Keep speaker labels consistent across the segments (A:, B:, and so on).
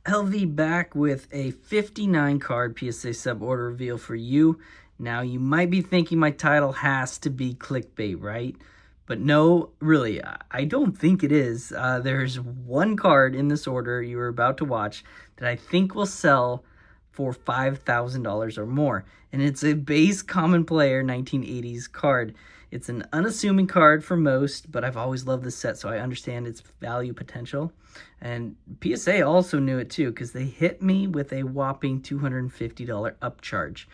A: LV back with a 59 card PSA Sub Order reveal for you. Now, you might be thinking my title has to be clickbait, right? But no, really, I don't think it is. There's one card in this order you are about to watch that I think will sell for $5,000 or more. And it's a base common player 1980s card. It's an unassuming card for most, but I've always loved this set, so I understand its value potential. And PSA also knew it too, because they hit me with a whopping $250 upcharge.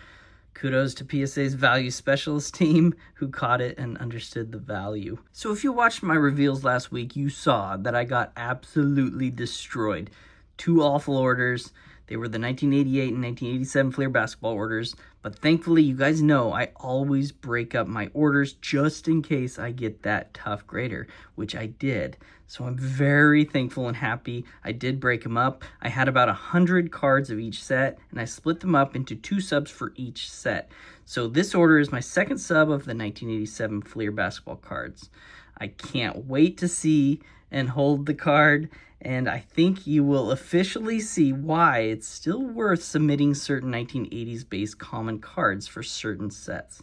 A: Kudos to PSA's value specialist team who caught it and understood the value. So if you watched my reveals last week, you saw that I got absolutely destroyed. Two awful orders. They were the 1988 and 1987 Fleer basketball orders, but thankfully you guys know I always break up my orders just in case I get that tough grader, which I did. So I'm very thankful and happy I did break them up. I had about 100 cards of each set, and I split them up into 2 subs for each set. So this order is my second sub of the 1987 Fleer basketball cards. I can't wait to see and hold the card, and I think you will officially see why it's still worth submitting certain 1980s base common cards for certain sets.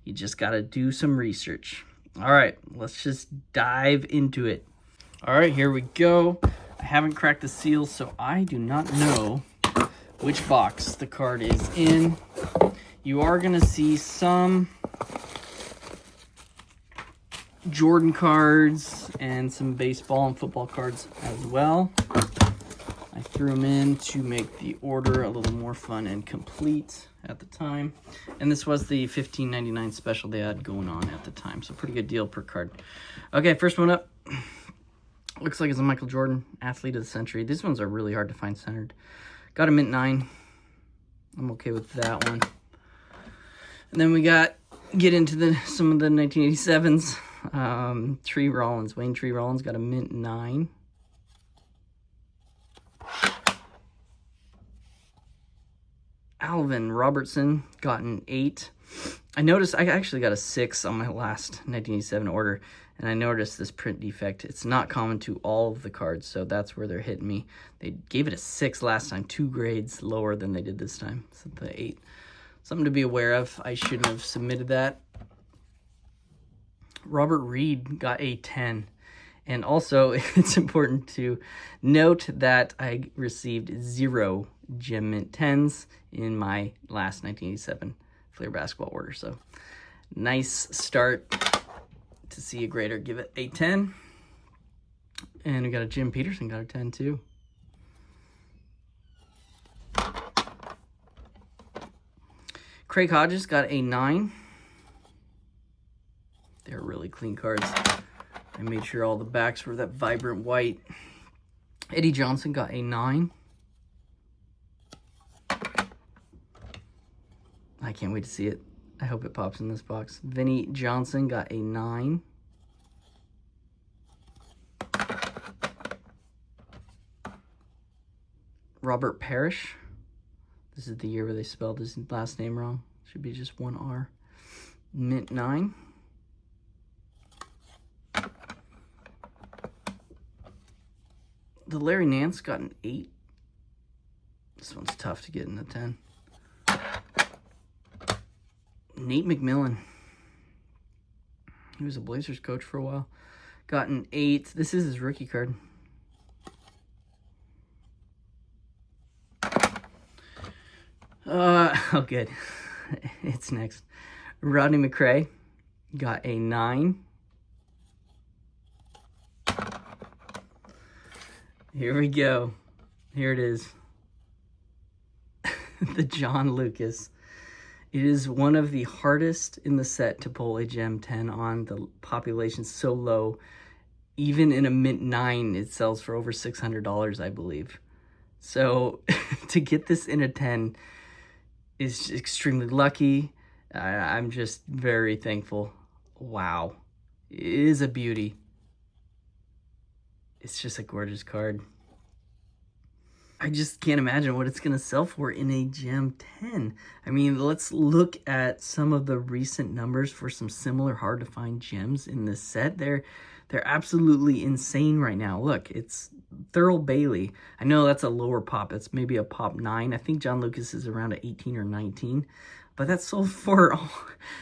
A: You just gotta do some research. All right, let's just dive into it. All right, here we go. I haven't cracked the seal, so I do not know which box the card is in. You are gonna see some Jordan cards and some baseball and football cards as well. I threw them in to make the order a little more fun and complete at the time. And this was the $15.99 special they had going on at the time, so pretty good deal per card. Okay, first one up. Looks like it's a Michael Jordan, Athlete of the Century. These ones are really hard to find centered. Got a mint 9. I'm okay with that one. And then we get into some of the 1987s. Tree Rollins, Wayne Tree Rollins got a mint 9. Alvin Robertson got an 8. I noticed I actually got a 6 on my last 1987 order, and I noticed this print defect. It's not common to all of the cards, so that's where they're hitting me. They gave it a 6 last time, 2 grades lower than they did this time. So the 8. Something to be aware of. I shouldn't have submitted that. Robert Reed got a 10. And also, it's important to note that I received 0 Gem Mint 10s in my last 1987 Fleer basketball order. So, nice start to see a grader give it a 10. And we got a Jim Peterson, got a 10 too. Craig Hodges got a 9. They're really clean cards. I made sure all the backs were that vibrant white. Eddie Johnson got a 9. I can't wait to see it. I hope it pops in this box. Vinnie Johnson got a 9. Robert Parrish. This is the year where they spelled his last name wrong. Should be just one R. Mint 9. The Larry Nance got an 8. This one's tough to get in the 10. Nate McMillan. He was a Blazers coach for a while. Got an 8. This is his rookie card. Oh, good. It's next. Rodney McRae got a 9. Here we go. Here it is. The John Lucas. It is one of the hardest in the set to pull a Gem 10 on. The population's so low. Even in a mint 9, it sells for over $600, I believe. So to get this in a 10 is extremely lucky. I'm just very thankful. Wow. It is a beauty. It's just a gorgeous card. I just can't imagine what it's going to sell for in a Gem 10. I mean, let's look at some of the recent numbers for some similar hard-to-find gems in this set. They're They're absolutely insane right now. Look, it's Thurl Bailey. I know that's a lower pop. It's maybe a pop 9. I think John Lucas is around at 18 or 19. But that's sold for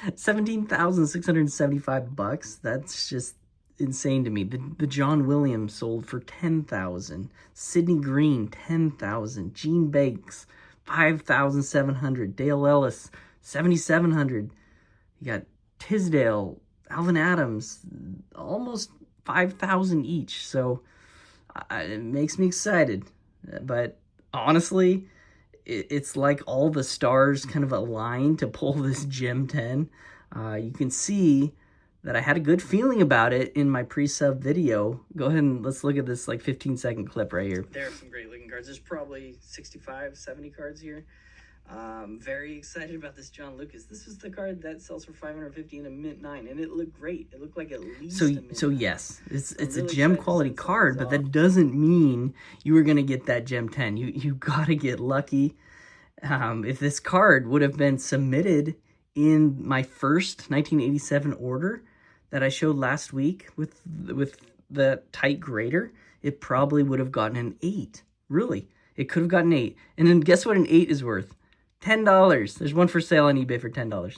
A: $17,675. That's just insane to me. The John Williams sold for $10,000. Sidney Green, $10,000. Gene Banks, $5,700. Dale Ellis, $7,700. You got Tisdale, Alvin Adams, almost $5,000 each. So it makes me excited. But honestly, it's like all the stars kind of aligned to pull this Gem 10. You can see that I had a good feeling about it in my pre-sub video. Go ahead and let's look at this like 15-second clip right here. There are some great looking cards. There's probably 65, 70 cards here. Very excited about this John Lucas. This was the card that sells for $550 in a mint 9, and it looked great. It looked like at least a mint 9. Yes, it's really a gem quality card, but that doesn't mean you were gonna get that Gem 10. You gotta get lucky. If this card would have been submitted in my first 1987 order that I showed last week with the tight grader, it probably would have gotten an 8. Really, it could have gotten 8. And then guess what an 8 is worth? $10. There's one for sale on eBay for $10.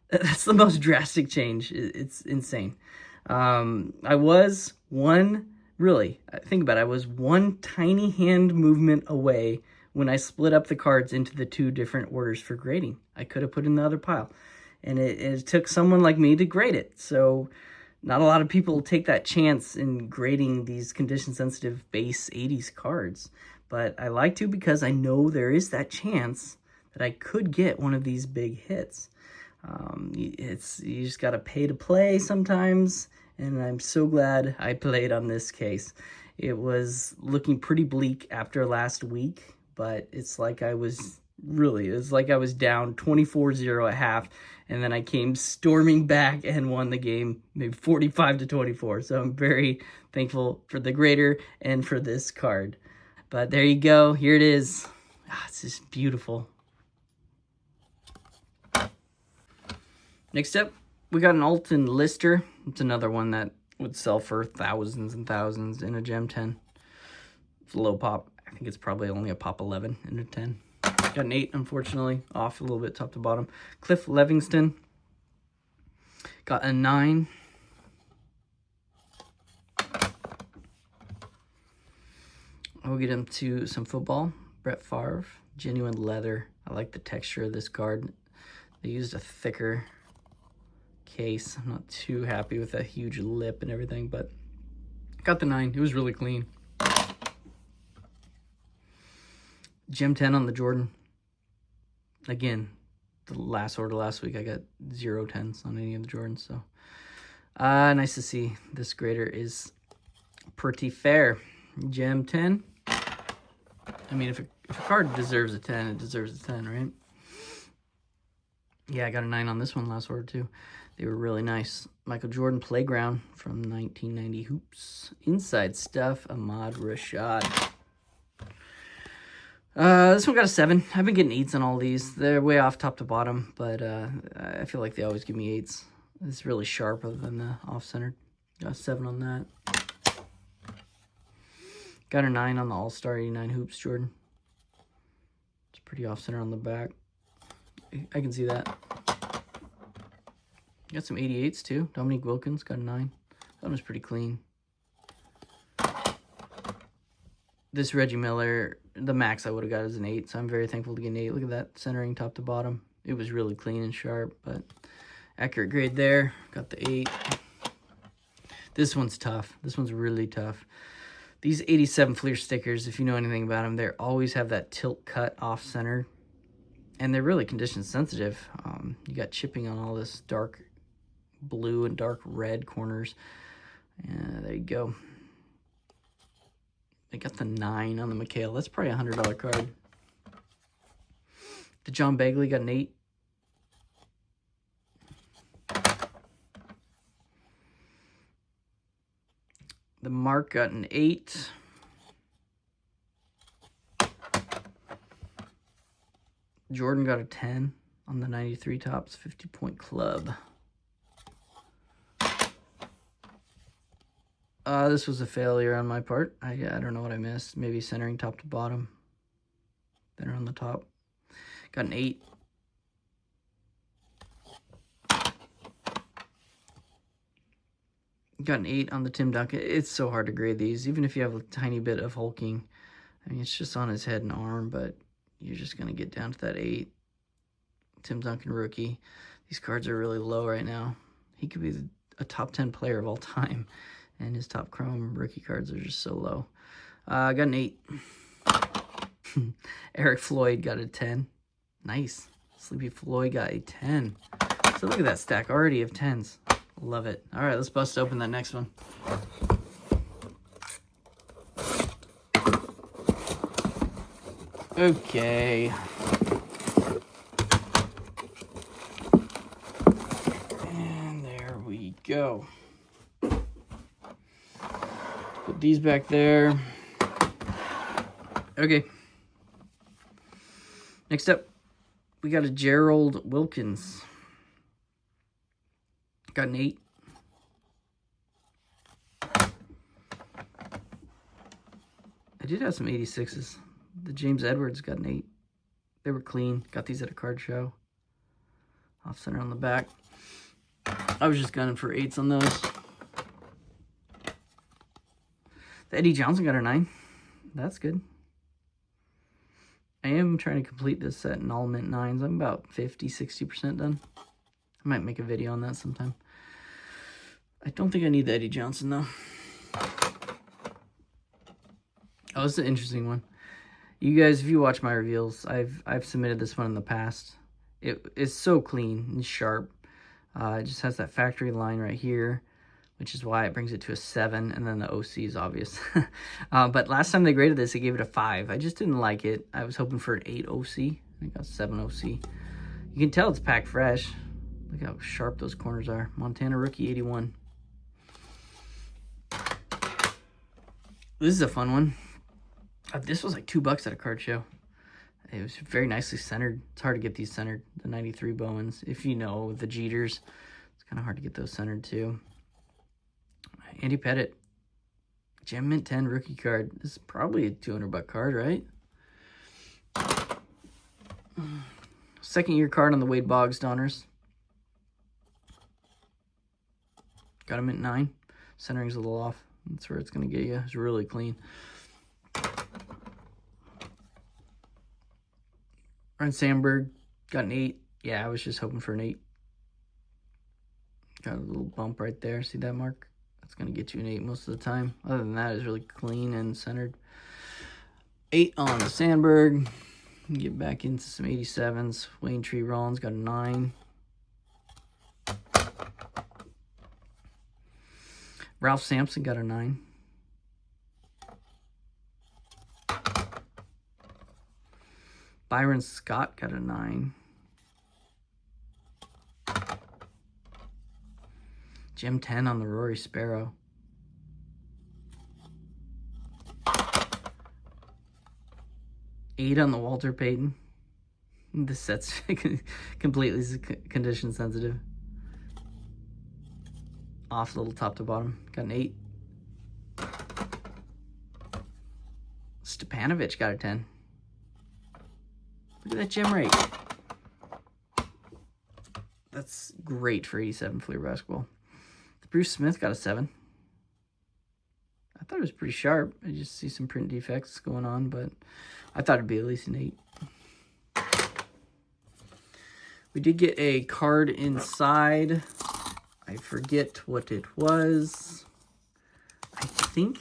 A: That's the most drastic change. It's insane. I was one, really, think about it, I was one tiny hand movement away when I split up the cards into the 2 different orders for grading. I could have put in the other pile. And it took someone like me to grade it. So not a lot of people take that chance in grading these condition-sensitive base 80s cards. But I like to because I know there is that chance that I could get one of these big hits. You just got to pay to play sometimes, and I'm so glad I played on this case. It was looking pretty bleak after last week, but it's like I was down 24-0 at half, and then I came storming back and won the game, maybe 45-24. So I'm very thankful for the grader and for this card. But there you go. Here it is. It's just beautiful. Next up, we got an Alton Lister. It's another one that would sell for thousands and thousands in a Gem 10. It's a low pop. I think it's probably only a pop 11 in a 10. Got an 8, unfortunately. Off a little bit top to bottom. Cliff Levingston. Got a 9. We'll get into some football. Brett Favre. Genuine leather. I like the texture of this card. They used a thicker case. I'm not too happy with that huge lip and everything, but got the 9. It was really clean. Gem 10 on the Jordan. Again, the last order last week, I got 0 10s on any of the Jordans. So nice to see. This grader is pretty fair. Gem 10. I mean, if a card deserves a 10, it deserves a 10, right? Yeah, I got a 9 on this one last order too. They were really nice. Michael Jordan Playground from 1990 Hoops. Inside stuff, Ahmad Rashad. This one got a 7. I've been getting 8s on all these. They're way off top to bottom, but I feel like they always give me 8s. It's really sharp other than the off-centered. Got a 7 on that. Got a 9 on the All-Star 89 Hoops Jordan. It's pretty off-center on the back. I can see that. Got some 88s too. Dominique Wilkins got a 9. That one was pretty clean. This Reggie Miller, the max I would have got is an 8, so I'm very thankful to get an 8. Look at that centering top to bottom. It was really clean and sharp, but accurate grade there. Got the 8. This one's tough. This one's really tough. These 87 Fleer stickers, if you know anything about them, they always have that tilt cut off center. And they're really condition sensitive. You got chipping on all this dark blue and dark red corners. Yeah, there you go. They got the 9 on the McHale. That's probably a $100 card. The John Bagley got an 8. The Mark got an 8. Jordan got a 10 on the 93 Topps 50-point club. This was a failure on my part. I don't know what I missed. Maybe centering top to bottom. Then on the top. Got an 8. Got an 8 on the Tim Duncan. It's so hard to grade these, even if you have a tiny bit of hulking. I mean, it's just on his head and arm, but you're just going to get down to that 8. Tim Duncan rookie. These cards are really low right now. He could be a top 10 player of all time, and his top chrome rookie cards are just so low. I got an 8. Eric Floyd got a 10. Nice. Sleepy Floyd got a 10. So look at that stack already of 10s. Love it. All right, let's bust open that next one. Okay. And there we go. Put these back there. Okay. Next up, we got a Gerald Wilkins. Got an 8. I did have some 86s. The James Edwards got an 8. They were clean. Got these at a card show. Off center on the back. I was just gunning for 8s on those. The Eddie Johnson got a 9. That's good. I am trying to complete this set in all mint 9s. I'm about 50-60% done. I might make a video on that sometime. I don't think I need the Eddie Johnson, though. Oh, it's an interesting one. You guys, if you watch my reveals, I've submitted this one in the past. It is so clean and sharp. It just has that factory line right here, which is why it brings it to a 7, and then the OC is obvious. But last time they graded this, they gave it a 5. I just didn't like it. I was hoping for an 8 OC. I got 7 OC. You can tell it's packed fresh. Look how sharp those corners are. Montana rookie 81. This is a fun one. This was like $2 at a card show. It was very nicely centered. It's hard to get these centered. The 93 Bowmans. If you know the Jeters, it's kind of hard to get those centered too. Andy Pettit. Gem Mint 10 rookie card. This is probably a $200 card, right? Second year card on the Wade Boggs Donners. Got him at 9. Centering's a little off. That's where it's going to get you. It's really clean. Ryan Sandberg got an 8. Yeah, I was just hoping for an 8. Got a little bump right there. See that mark? That's going to get you an 8 most of the time. Other than that, it's really clean and centered. 8 on the Sandberg. Get back into some 87s. Wayne Tree Rollins got a 9. Ralph Sampson got a 9. Byron Scott got a 9. Gem 10 on the Rory Sparrow. Eight on the Walter Payton. This set's completely condition sensitive. Off a little top to bottom. Got an 8. Stepanovic got a 10. Look at that gem rate. That's great for 87 Fleer basketball. Bruce Smith got a 7. I thought it was pretty sharp. I just see some print defects going on, but I thought it'd be at least an 8. We did get a card inside. I forget what it was. I think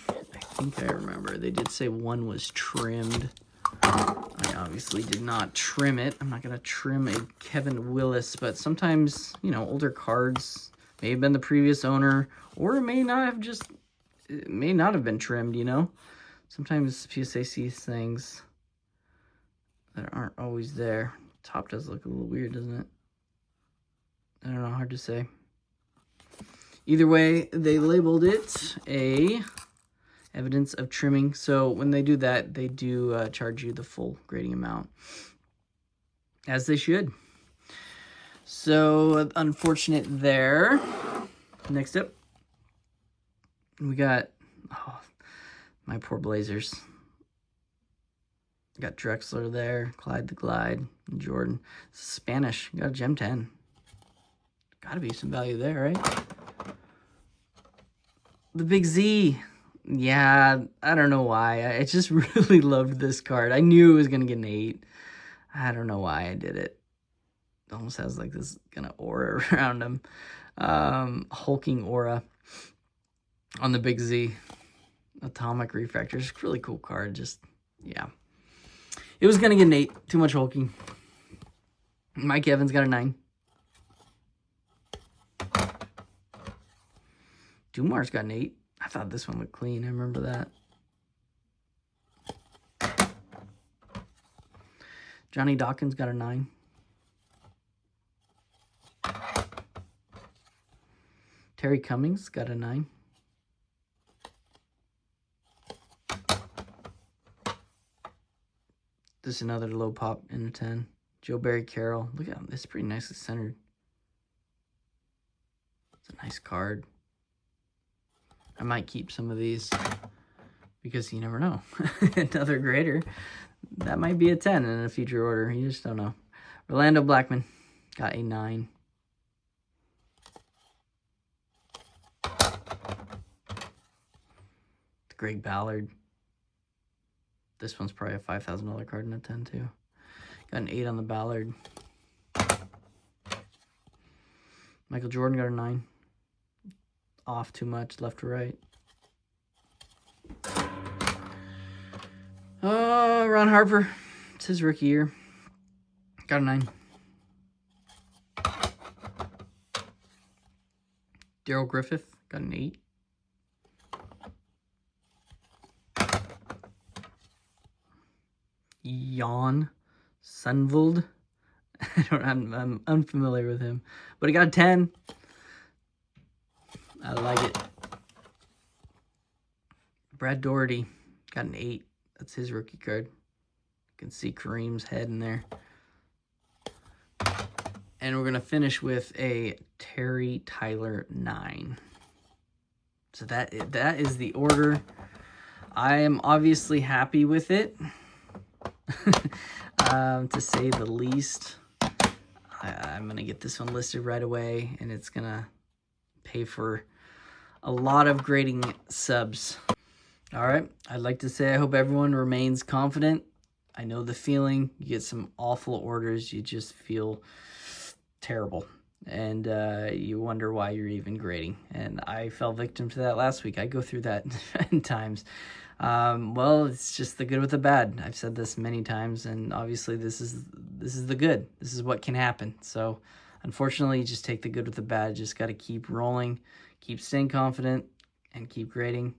A: I remember. They did say one was trimmed. I obviously did not trim it. I'm not going to trim a Kevin Willis, but sometimes, you know, older cards may have been the previous owner, or it may not have been trimmed, you know? Sometimes PSA sees things that aren't always there. Top does look a little weird, doesn't it? I don't know, hard to say. Either way, they labeled it a evidence of trimming. So when they do that, they do charge you the full grading amount, as they should. So unfortunate there. Next up, we got Oh, my poor Blazers. Got Drexler there, Clyde the Glide, and Jordan. Spanish, got a gem 10. Gotta be some value there, right? The Big Z. Yeah, I don't know why. I just really loved this card. I knew it was going to get an 8. I don't know why I did it. It almost has like this kind of aura around him. Hulking aura on the Big Z. Atomic Refractors. Really cool card. Just, yeah. It was going to get an 8. Too much hulking. Mike Evans got a 9. Dumar's got an 8. I thought this one looked clean. I remember that. Johnny Dawkins got a 9. Terry Cummings got a 9. This is another low pop in a 10. Joe Barry Carroll. Look at him. This is pretty nicely centered. It's a nice card. I might keep some of these because you never know. Another grader. That might be a 10 in a future order. You just don't know. Orlando Blackman got a 9. Greg Ballard. This one's probably a $5,000 card in a 10 too. Got an 8 on the Ballard. Michael Jordan got a 9. Off too much, left to right. Ron Harper. It's his rookie year. Got a 9. Daryl Griffith got an 8. Jan Sundveld. I'm unfamiliar with him, but he got a 10. I like it. Brad Doherty got an 8. That's his rookie card. You can see Kareem's head in there. And we're going to finish with a Terry Tyler 9. So that is the order. I am obviously happy with it. To say the least. I'm going to get this one listed right away, and it's going to pay for a lot of grading subs. All right, I'd like to say I hope everyone remains confident. I know the feeling. You get some awful orders. You just feel terrible, and you wonder why you're even grading. And I fell victim to that last week. I go through that in times. Well, it's just the good with the bad. I've said this many times, and obviously this is the good. This is what can happen. So unfortunately, you just take the good with the bad. Just got to keep rolling, keep staying confident, and keep grading.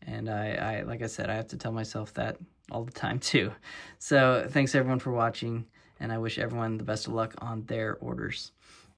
A: And I like I said, I have to tell myself that all the time too. So thanks everyone for watching, and I wish everyone the best of luck on their orders.